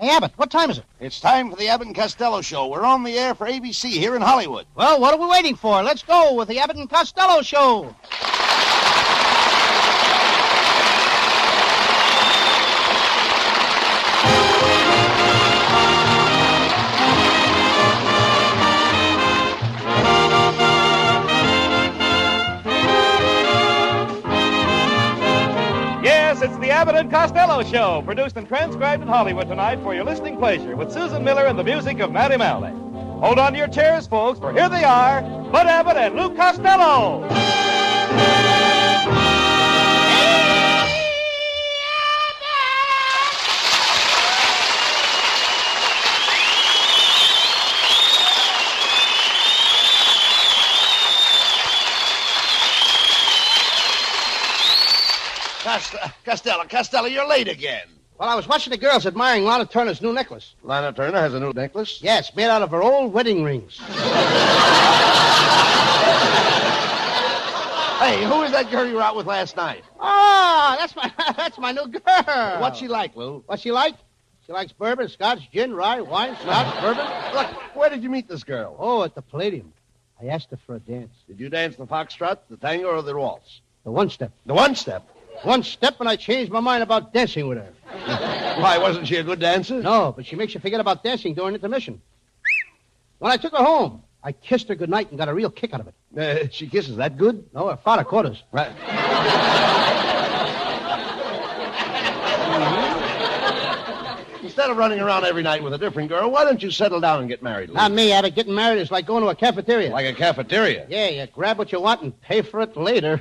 Hey, Abbott, what time is it? It's time for the Abbott and Costello Show. We're on the air for ABC here in Hollywood. Well, what are we waiting for? Let's go with the Abbott and Costello Show. It's the Abbott and Costello Show, produced and transcribed in Hollywood tonight for your listening pleasure with Susan Miller and the music of Matty Malley. Hold on to your chairs, folks, for here they are, Bud Abbott and Lou Costello. Costello, you're late again. Well, I was watching the girls admiring Lana Turner's new necklace. Lana Turner has a new necklace? Yes, made out of her old wedding rings. Hey, who is that girl you were out with last night? Oh, that's my new girl. What's she like, Lou? What's she like? She likes bourbon, scotch, gin, rye, wine, scotch, bourbon. Look, where did you meet this girl? Oh, at the Palladium. I asked her for a dance. Did you dance the foxtrot, the tango, or the waltz? The one-step. The one-step? One step and I changed my mind about dancing with her. Why, wasn't she a good dancer? No, but she makes you forget about dancing during intermission. When I took her home, I kissed her goodnight and got a real kick out of it. She kisses that good? No, her father caught us. Right. Instead of running around every night with a different girl, why don't you settle down and get married, Lou? Not me, Abbott. Getting married is like going to a cafeteria. Like a cafeteria? Yeah, you grab what you want and pay for it later.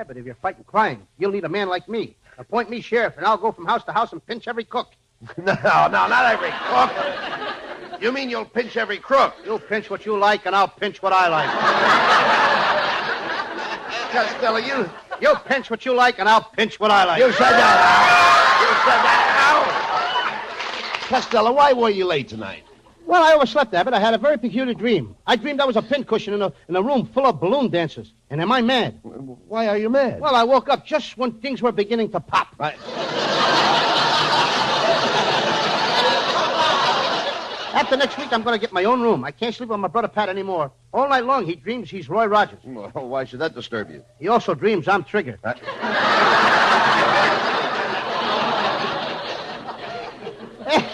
But if you're fighting crime, you'll need a man like me. Appoint me sheriff, and I'll go from house to house and pinch every cook. No, not every cook. You mean you'll pinch every crook? You'll pinch what you like, and I'll pinch what I like. Costello, You pinch what you like, and I'll pinch what I like. You said that. You said that. Costello, why were you late tonight? Well, I overslept, Abbott. I had a very peculiar dream. I dreamed I was a pincushion in a room full of balloon dancers. And am I mad? Why are you mad? Well, I woke up just when things were beginning to pop. Right. After next week, I'm going to get my own room. I can't sleep with my brother Pat anymore. All night long, he dreams he's Roy Rogers. Well, why should that disturb you? He also dreams I'm Trigger.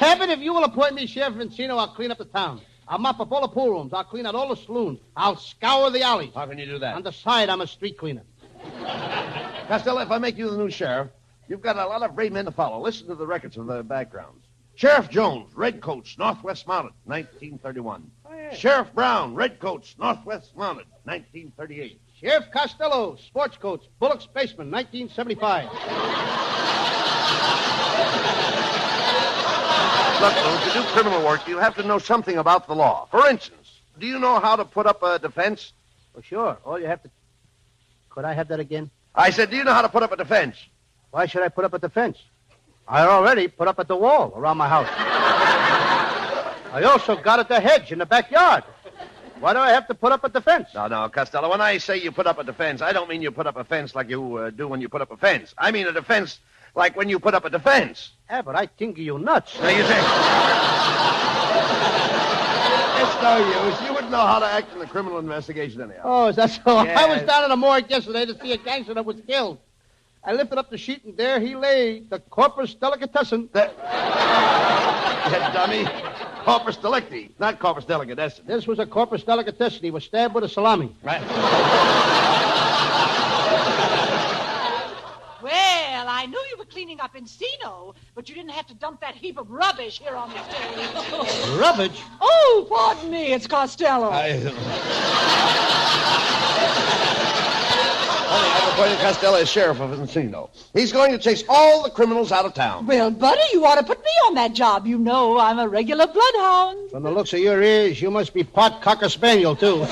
Abbott, if you will appoint me Sheriff of Encino, I'll clean up the town. I'll mop up all the pool rooms. I'll clean out all the saloons. I'll scour the alleys. How can you do that? On the side, I'm a street cleaner. Costello, if I make you the new sheriff, you've got a lot of brave men to follow. Listen to the records of the backgrounds. Sheriff Jones, Redcoats, Northwest Mounted, 1931. Oh, yeah. Sheriff Brown, Redcoats, Northwest Mounted, 1938. Sheriff Costello, Sports Coats, Bullock's Basement, 1975. Look, Lou, to do criminal work, you have to know something about the law. For instance, do you know how to put up a defense? Oh, sure. All you have to... Could I have that again? I said, do you know how to put up a defense? Why should I put up a defense? I already put up at the wall around my house. I also got at the hedge in the backyard. Why do I have to put up a defense? No, Costello, when I say you put up a defense, I don't mean you put up a fence like you do when you put up a fence. I mean a defense like when you put up a defense. Abbott, I think you nuts. Now, you think? It's no use. You wouldn't know how to act in a criminal investigation anyhow. Oh, is that so? Yes. I was down in the morgue yesterday to see a gangster that was killed. I lifted up the sheet, and there he lay, the corpus delicatessen. Yeah, dummy. Corpus delicti, not corpus delicatessen. This was a corpus delicatessen. He was stabbed with a salami. Right. Well, I knew you were cleaning up Encino, but you didn't have to dump that heap of rubbish here on the stage. Rubbish? Oh, pardon me, it's Costello. Honey, I've appointed Costello as sheriff of Encino. He's going to chase all the criminals out of town. Well, buddy, you ought to put me on that job. You know I'm a regular bloodhound. From the looks of your ears, you must be part Cocker Spaniel, too.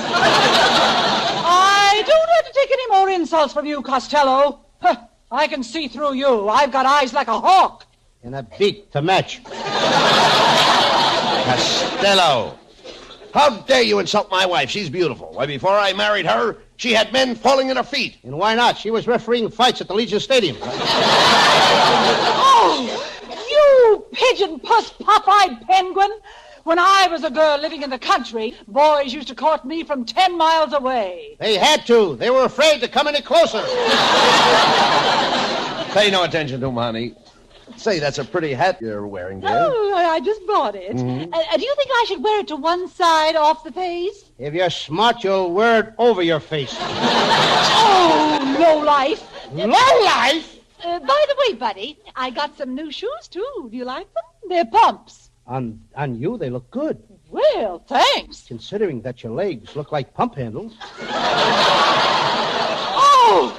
I don't have to take any more insults from you, Costello. Huh, I can see through you. I've got eyes like a hawk. And a beak to match. Costello. How dare you insult my wife? She's beautiful. Why, before I married her, she had men falling at her feet. And why not? She was refereeing fights at the Legion Stadium. Oh, you pigeon puss pop-eyed penguin. When I was a girl living in the country, boys used to court me from 10 miles away. They had to. They were afraid to come any closer. Pay no attention to him, honey. Say, that's a pretty hat you're wearing, dear. Oh, I just bought it. Mm-hmm. Do you think I should wear it to one side off the face? If you're smart, you'll wear it over your face. Oh, lowlife. Lowlife? By the way, buddy, I got some new shoes, too. Do you like them? They're pumps. On you, they look good. Well, thanks. Considering that your legs look like pump handles. Oh!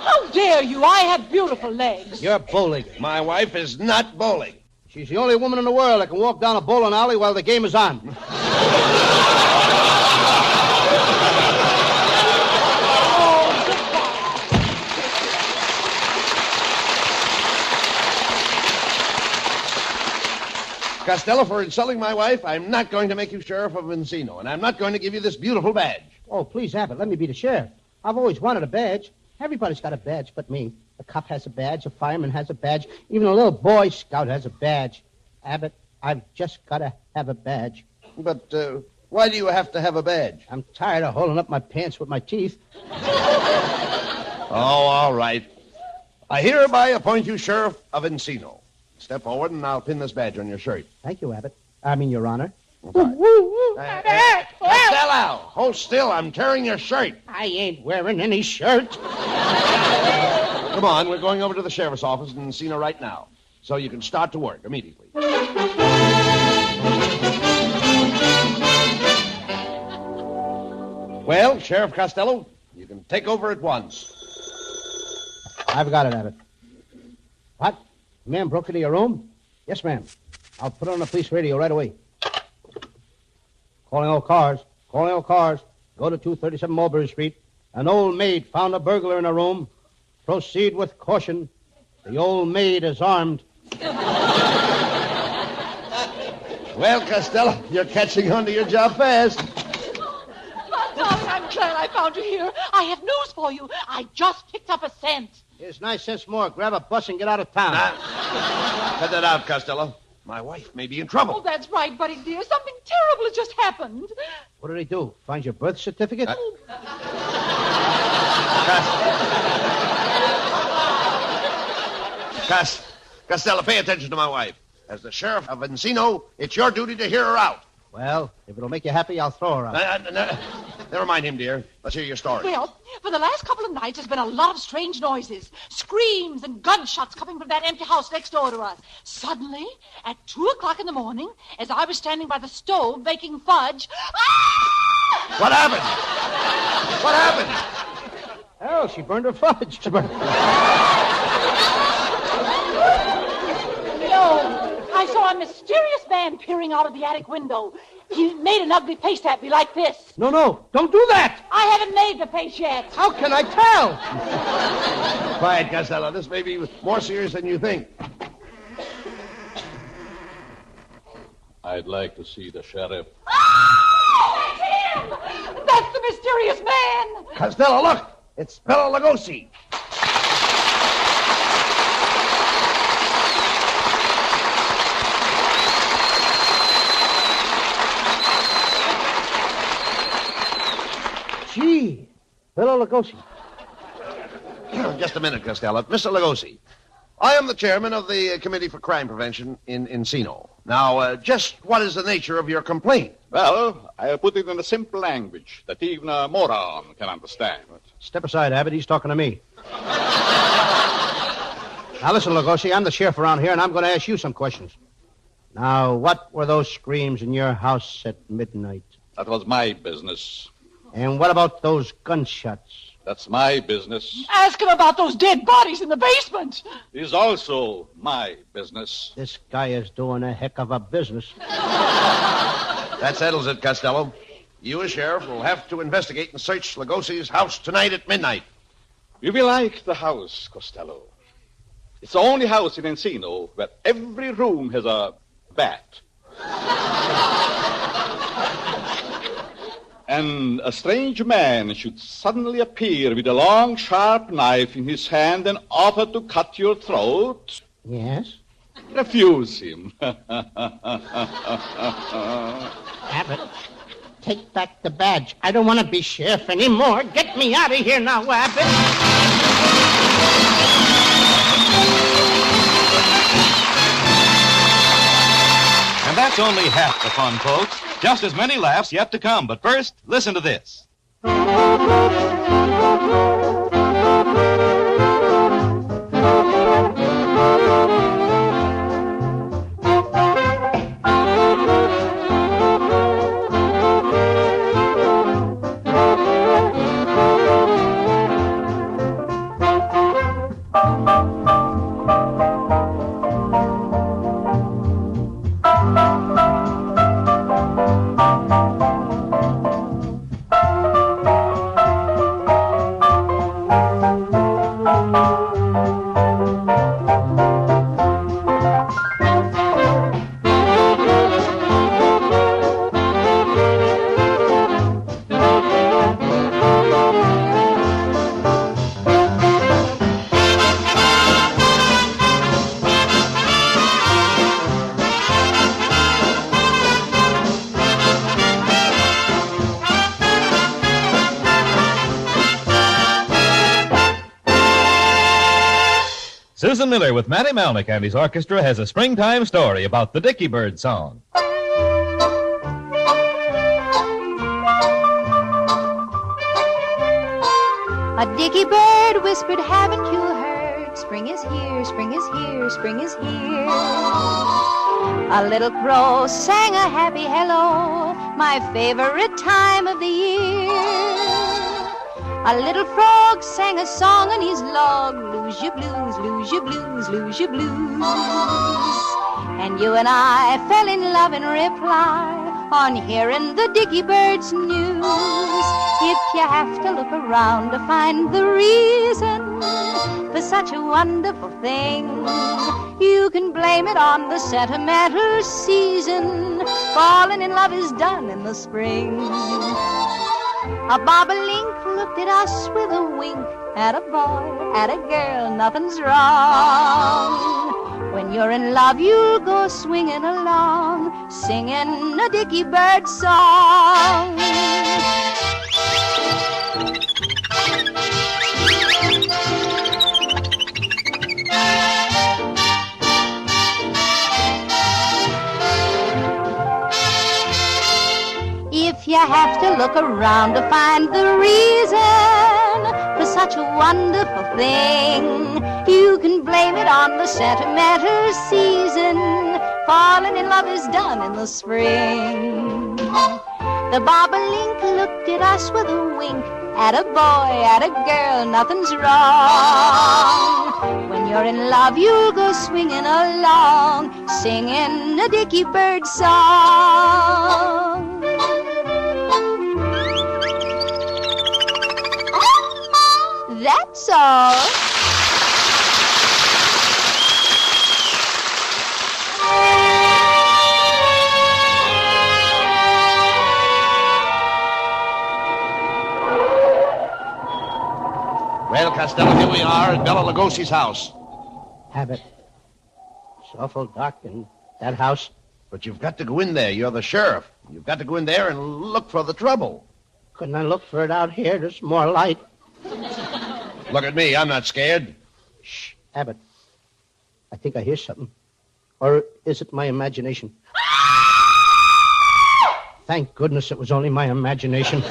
How dare you? I have beautiful legs. You're bow-legged. My wife is not bowling. She's the only woman in the world that can walk down a bowling alley while the game is on. Costello, for insulting my wife, I'm not going to make you sheriff of Encino, and I'm not going to give you this beautiful badge. Oh, please, Abbott, let me be the sheriff. I've always wanted a badge. Everybody's got a badge but me. A cop has a badge, a fireman has a badge, even a little Boy Scout has a badge. Abbott, I've just got to have a badge. But why do you have to have a badge? I'm tired of holding up my pants with my teeth. Oh, all right. I hereby appoint you sheriff of Encino. Step forward, and I'll pin this badge on your shirt. Thank you, Abbott. I mean, Your Honor. Costello, hold still. I'm tearing your shirt. I ain't wearing any shirt. Come on, we're going over to the sheriff's office in Encino right now, so you can start to work immediately. Well, Sheriff Costello, you can take over at once. I've got it, Abbott. What? The man broke into your room? Yes, ma'am. I'll put it on the police radio right away. Calling all cars. Calling all cars. Go to 237 Mulberry Street. An old maid found a burglar in a room. Proceed with caution. The old maid is armed. Well, Costello, you're catching on to your job fast. Darling, I'm glad I found you here. I have news for you. I just picked up a scent. Here's 9 cents more. Grab a bus and get out of town. Cut that out, Costello. My wife may be in trouble. Oh, that's right, buddy dear. Something terrible has just happened. What did he do? Find your birth certificate? Costello, pay attention to my wife. As the sheriff of Encino, it's your duty to hear her out. Well, if it'll make you happy, I'll throw her out. Never mind him, dear. Let's hear your story. Well, for the last couple of nights, there's been a lot of strange noises. Screams and gunshots coming from that empty house next door to us. Suddenly, at 2 o'clock in the morning, as I was standing by the stove baking fudge... Ah! What happened? What happened? Oh, she burned her fudge. No, I saw a mysterious man peering out of the attic window. He made an ugly face at me like this. No, don't do that. I haven't made the face yet. How can I tell? Quiet, Costello. This may be more serious than you think. I'd like to see the sheriff. Oh, that's him! That's the mysterious man! Costello, look! It's Bela Lugosi. Lugosi. Just a minute, Costello. Mr. Lugosi, I am the chairman of the Committee for Crime Prevention in Encino. Now, just what is the nature of your complaint? Well, I'll put it in a simple language that even a moron can understand. Step aside, Abbott. He's talking to me. Now, listen, Lugosi, I'm the sheriff around here, and I'm going to ask you some questions. Now, what were those screams in your house at midnight? That was my business. And what about those gunshots? That's my business. Ask him about those dead bodies in the basement. It is also my business. This guy is doing a heck of a business. That settles it, Costello. You, as sheriff, will have to investigate and search Lugosi's house tonight at midnight. You will like the house, Costello. It's the only house in Encino where every room has a bat. And a strange man should suddenly appear with a long, sharp knife in his hand and offer to cut your throat. Yes? Refuse him. Abbott, take back the badge. I don't want to be sheriff anymore. Get me out of here now, Abbott. And that's only half the fun, folks. Just as many laughs yet to come. But first, listen to this. Susan Miller with Matty Malnick and his orchestra has a springtime story about the Dicky Bird song. A dicky bird whispered, haven't you heard? Spring is here, spring is here, spring is here. A little crow sang a happy hello, my favorite time of the year. A little frog sang a song on his log, lose your blues, lose your blues, lose your blues. And you and I fell in love in reply on hearing the dicky bird's news. If you have to look around to find the reason for such a wonderful thing, you can blame it on the sentimental season. Falling in love is done in the spring. A bobolink looked at us with a wink, at a boy, at a girl, nothing's wrong. When you're in love, you'll go swinging along, singing a dicky bird song. If you have to look around to find the reason for such a wonderful thing, you can blame it on the sentimental season. Falling in love is done in the spring. The bobolink looked at us with a wink, at a boy, at a girl, nothing's wrong. When you're in love, you'll go swinging along, singing a dicky bird song. That's all. Well, Costello, here we are at Bela Lugosi's house. Abbott, it's awful dark in that house. But you've got to go in there. You're the sheriff. You've got to go in there and look for the trouble. Couldn't I look for it out here? There's more light. Look at me. I'm not scared. Shh, Abbott. I think I hear something. Or is it my imagination? Thank goodness it was only my imagination.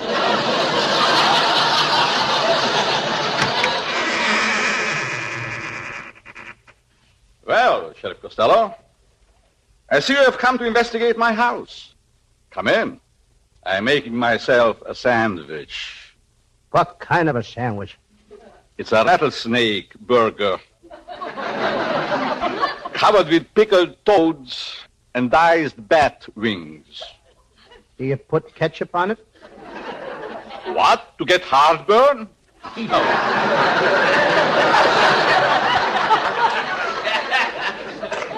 Well, Sheriff Costello, I see you have come to investigate my house. Come in. I'm making myself a sandwich. What kind of a sandwich? It's a rattlesnake burger. Covered with pickled toads and diced bat wings. Do you put ketchup on it? What? To get heartburn? No.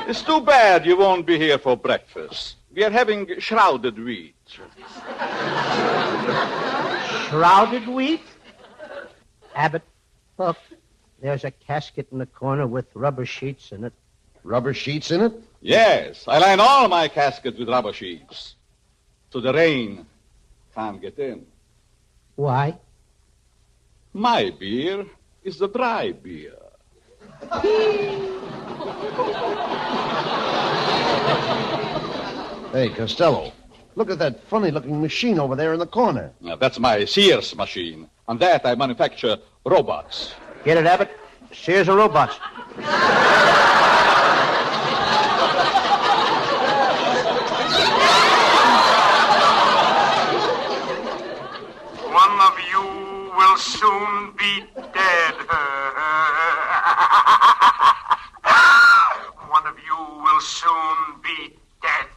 It's too bad you won't be here for breakfast. We are having shrouded wheat. Shrouded wheat? Abbott, look. There's a casket in the corner with rubber sheets in it. Rubber sheets in it? Yes, I line all my caskets with rubber sheets. So the rain can't get in. Why? My beer is the dry beer. Hey, Costello, look at that funny-looking machine over there in the corner. Now, that's my Sears machine. On that, I manufacture robots. Get it, Abbott? Sears or robots? One of you will soon be dead. One of you will soon be dead.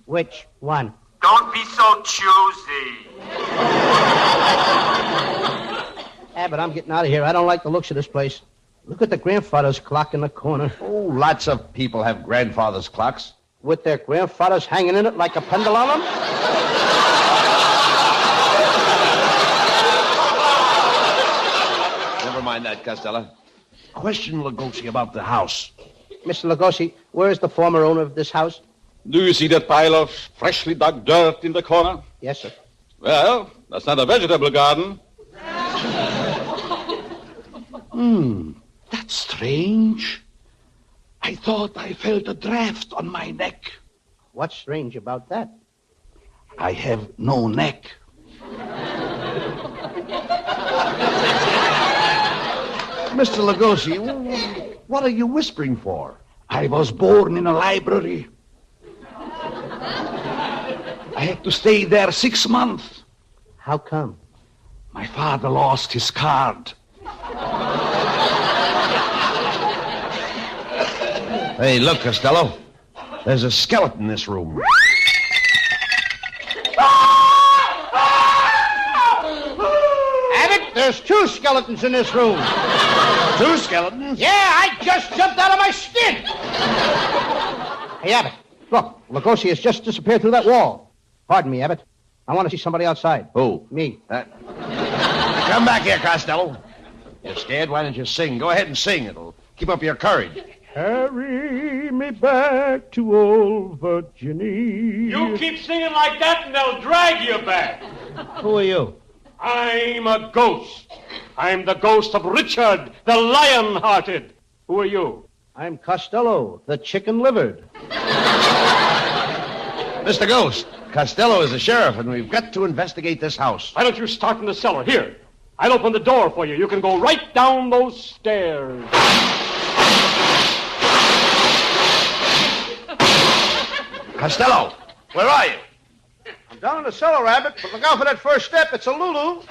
Which one? Don't be so choosy. Abbott, I'm getting out of here. I don't like the looks of this place. Look at the grandfather's clock in the corner. Oh, lots of people have grandfather's clocks. With their grandfathers hanging in it like a pendulum? Never mind that, Costello. Question Lugosi about the house. Mr. Lugosi, where is the former owner of this house? Do you see that pile of freshly dug dirt in the corner? Yes, sir. Well, that's not a vegetable garden. That's strange. I thought I felt a draft on my neck. What's strange about that? I have no neck. Mr. Lugosi, what are you whispering for? I was born in a library. I had to stay there 6 months. How come? My father lost his card. Hey, look, Costello. There's a skeleton in this room. Abbott, there's 2 skeletons in this room. 2 skeletons? Yeah, I just jumped out of my skin. Hey, Abbott, look, Lugosi has just disappeared through that wall. Pardon me, Abbott. I want to see somebody outside. Who? Me. Come back here, Costello. You're scared? Why don't you sing? Go ahead and sing. It'll keep up your courage. Carry me back to old Virginia. You keep singing like that and they'll drag you back. Who are you? I'm a ghost. I'm the ghost of Richard, the lion-hearted. Who are you? I'm Costello, the chicken-livered. Mr. Ghost, Costello is the sheriff, and we've got to investigate this house. Why don't you start from the cellar? Here, I'll open the door for you. You can go right down those stairs. Costello, where are you? I'm down in the cellar, Abbott, but look out for that first step. It's a Lulu.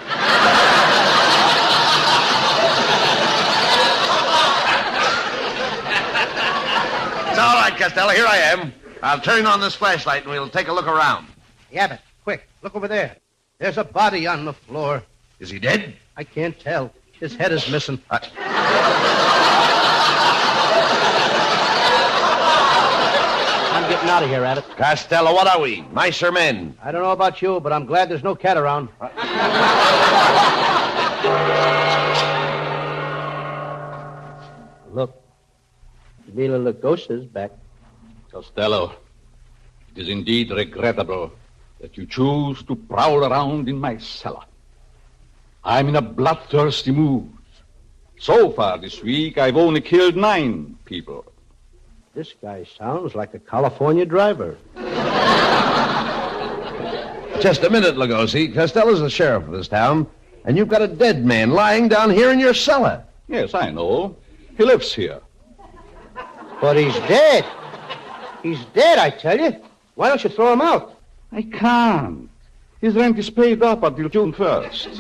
It's all right, Costello. Here I am. I'll turn on this flashlight, and we'll take a look around. Hey, Abbott, quick, look over there. There's a body on the floor. Is he dead? I can't tell. His head is missing. I'm getting out of here, Abbott. Costello, what are we? Mice or men? I don't know about you, but I'm glad there's no cat around. Look, Bela Lugosi's back. Costello, it is indeed regrettable that you choose to prowl around in my cellar. I'm in a bloodthirsty mood. So far this week, I've only killed 9 people. This guy sounds like a California driver. Just a minute, Lugosi. Costello's the sheriff of this town, and you've got a dead man lying down here in your cellar. Yes, I know. He lives here. But he's dead. He's dead, I tell you. Why don't you throw him out? I can't. His rent is paid up until June 1st.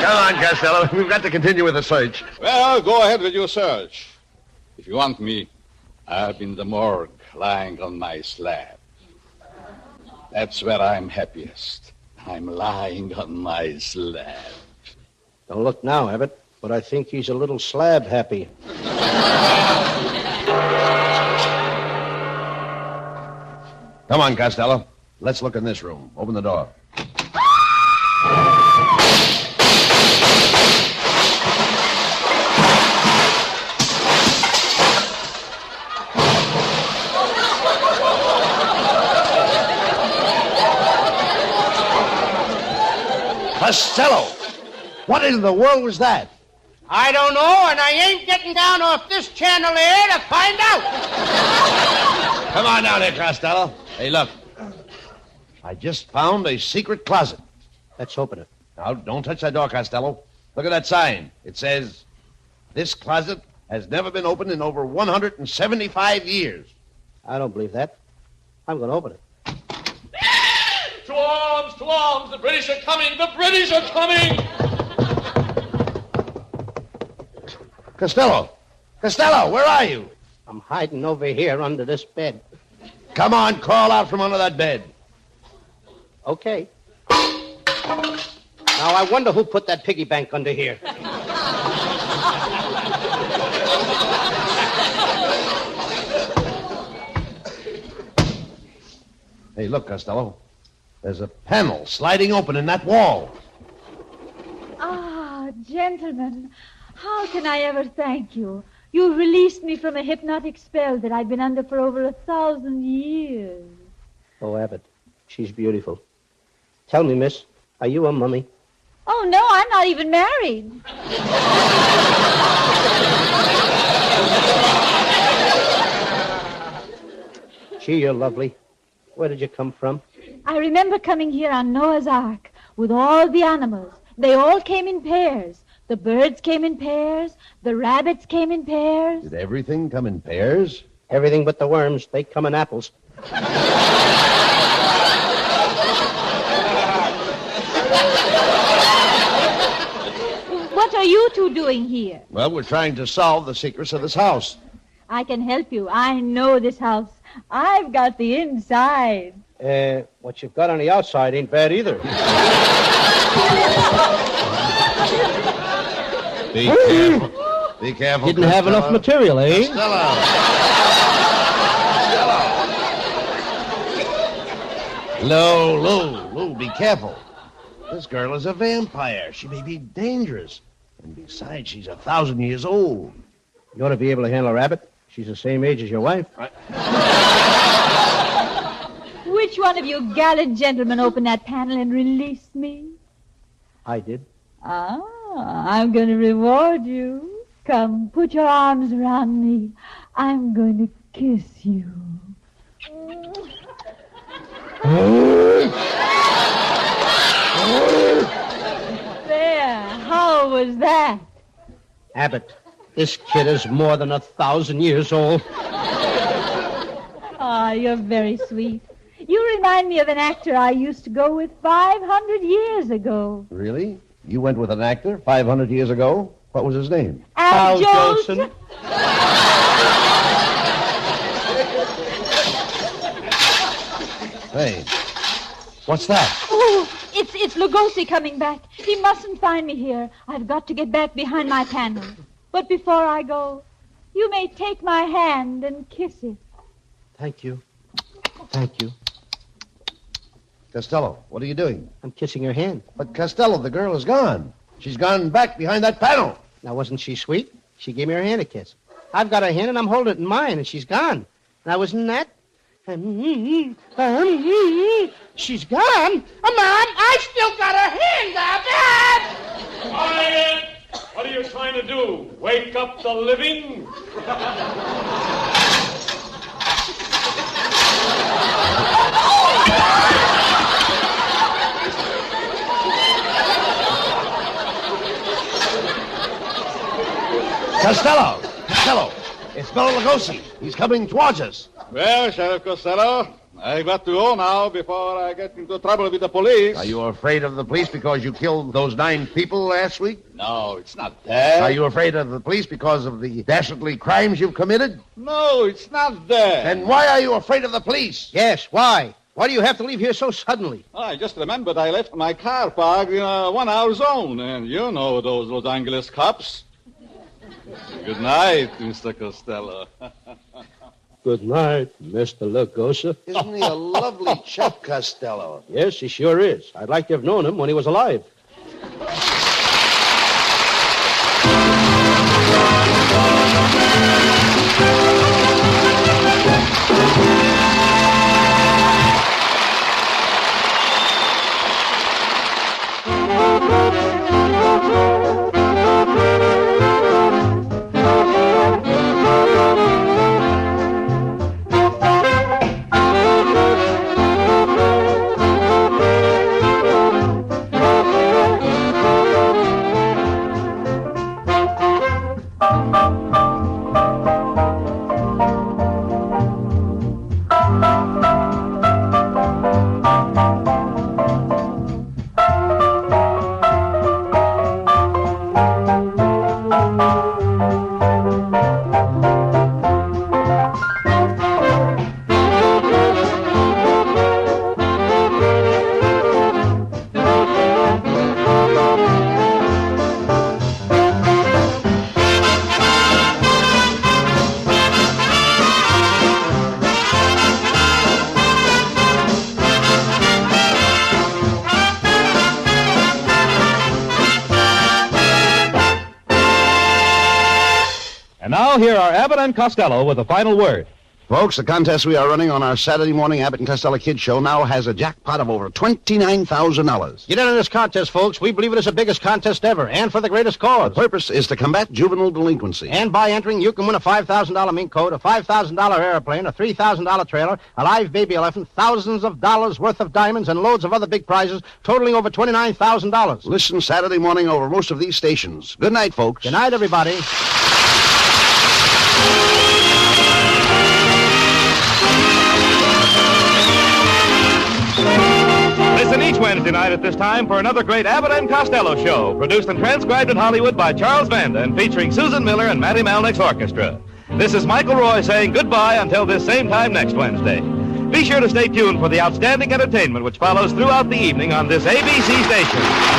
Come on, Costello. We've got to continue with the search. Well, go ahead with your search. If you want me, I'm in the morgue, lying on my slab. That's where I'm happiest. I'm lying on my slab. Don't look now, Abbott, but I think he's a little slab happy. Come on, Costello. Let's look in this room. Open the door. Costello! What in the world was that? I don't know, and I ain't getting down off this chandelier to find out. Come on down here, Costello. Hey, look. I just found a secret closet. Let's open it. Now, don't touch that door, Costello. Look at that sign. It says, "This closet has never been opened in over 175 years." I don't believe that. I'm going to open it. To arms, to arms! The British are coming! The British are coming! Costello! Costello, where are you? I'm hiding over here under this bed. Come on, crawl out from under that bed. Okay. Now, I wonder who put that piggy bank under here. Hey, look, Costello. There's a panel sliding open in that wall. Ah, gentlemen, how can I ever thank you? You released me from a hypnotic spell that I'd been under for over 1,000 years. Oh, Abbott, she's beautiful. Tell me, miss, are you a mummy? Oh, no, I'm not even married. Gee, you're lovely. Where did you come from? I remember coming here on Noah's Ark with all the animals. They all came in pairs. The birds came in pairs. The rabbits came in pairs. Did everything come in pairs? Everything but the worms. They come in apples. What are you two doing here? Well, we're trying to solve the secrets of this house. I can help you. I know this house. I've got the inside. What you've got on the outside ain't bad either. Be careful. Be careful. Didn't have enough material, eh? Costello. Lou, be careful. This girl is a vampire. She may be dangerous. And besides, she's 1,000 years old. You ought to be able to handle a rabbit. She's the same age as your wife. Which one of you gallant gentlemen opened that panel and released me? I did. Ah, I'm going to reward you. Come, put your arms around me. I'm going to kiss you. There, how was that? Abbott, this kid is more than 1,000 years old. Ah, you're very sweet. You remind me of an actor I used to go with 500 years ago. Really? You went with an actor 500 years ago? What was his name? Al Jolson. Hey, what's that? Oh, it's Lugosi coming back. He mustn't find me here. I've got to get back behind my panel. But before I go, you may take my hand and kiss it. Thank you. Thank you. Costello, what are you doing? I'm kissing her hand. But Costello, the girl is gone. She's gone back behind that panel. Now, wasn't she sweet? She gave me her hand a kiss. I've got her hand, and I'm holding it in mine, and she's gone. Now, isn't that? She's gone. Mom, I still got her hand up. Quiet! What are you trying to do? Wake up the living? Costello, it's Bela Lugosi. He's coming towards us. Well, Sheriff Costello, I've got to go now before I get into trouble with the police. Are you afraid of the police because you killed those 9 people last week? No, it's not that. Are you afraid of the police because of the dastardly crimes you've committed? No, it's not that. Then why are you afraid of the police? Yes, why? Why do you have to leave here so suddenly? I just remembered I left my car parked in a 1-hour zone, and you know those Los Angeles cops. Good night, Mr. Costello. Good night, Mr. Lugosi. Isn't he a lovely chap, Costello? Yes, he sure is. I'd like to have known him when he was alive. And now here are Abbott and Costello with the final word. Folks, the contest we are running on our Saturday morning Abbott and Costello Kids Show now has a jackpot of over $29,000. Get into this contest, folks. We believe it is the biggest contest ever, and for the greatest cause. The purpose is to combat juvenile delinquency. And by entering, you can win a $5,000 mink coat, a $5,000 airplane, a $3,000 trailer, a live baby elephant, thousands of dollars worth of diamonds, and loads of other big prizes, totaling over $29,000. Listen Saturday morning over most of these stations. Good night, folks. Good night, everybody. Listen each Wednesday night at this time for another great Abbott and Costello show, produced and transcribed in Hollywood by Charles Vanda and featuring Susan Miller and Matty Malnick's orchestra. This is Michael Roy saying goodbye until this same time next Wednesday. Be sure to stay tuned for the outstanding entertainment which follows throughout the evening on this ABC station.